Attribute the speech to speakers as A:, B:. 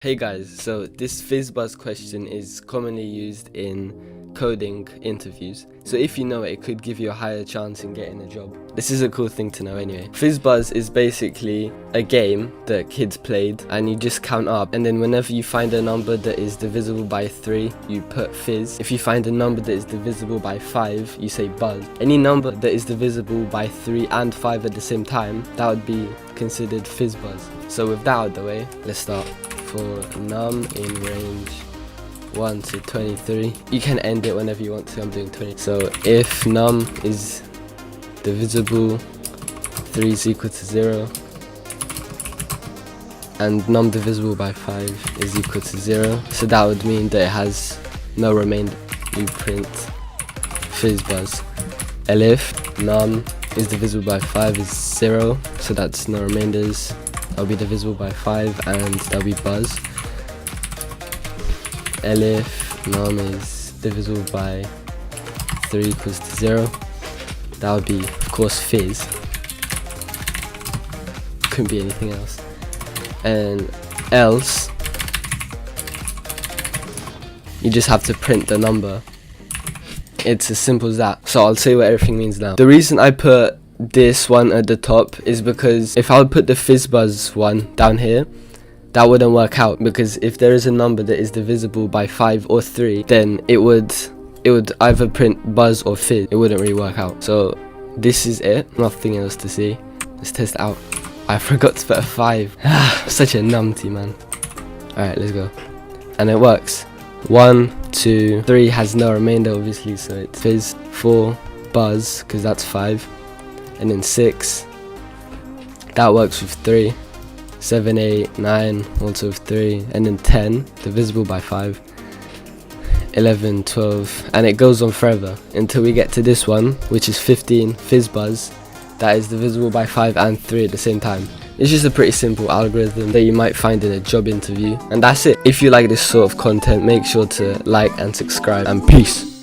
A: Hey guys, so this FizzBuzz question is commonly used in coding interviews. So if you know it, it could give you a higher chance in getting a job. This is a cool thing to know anyway. FizzBuzz is basically a game that kids played and you just count up, and then whenever you find a number that is divisible by 3, you put Fizz. If you find a number that is divisible by 5, you say buzz. Any number that is divisible by 3 and 5 at the same time, that would be considered FizzBuzz. So with that out of the way, let's start. For num in range 1 to 23, you can end it whenever you want to. I'm doing 20. So if num is divisible, 3 is equal to 0, and num divisible by 5 is equal to 0, so that would mean that it has no remainder. You print FizzBuzz. Elif num is divisible by 5 is 0, so that's no remainders. That'll be divisible by 5 and that'll be buzz. Elif num is divisible by 3 equals to 0. That would be, of course, Fizz. Couldn't be anything else. And else, you just have to print the number. It's as simple as that. So I'll say what everything means now. The reason I put this one at the top is because if I would put the FizzBuzz one down here, that wouldn't work out, because if there is a number that is divisible by 5 or 3, then it would either print buzz or fizz. It wouldn't really work out. So this is it, nothing else to see. Let's test it out. I forgot to put a 5. Such a numpty, man. Alright, let's go. And it works. 1, 2, 3 has no remainder obviously, so it's fizz. 4 buzz, because that's 5. And then 6, that works with 3. 7, 8, 9, also with 3. And then 10, divisible by 5. 11, 12, and it goes on forever until we get to this one, which is 15, FizzBuzz. That is divisible by 5 and 3 at the same time. It's just a pretty simple algorithm that you might find in a job interview. And that's it. If you like this sort of content, make sure to like and subscribe, and peace.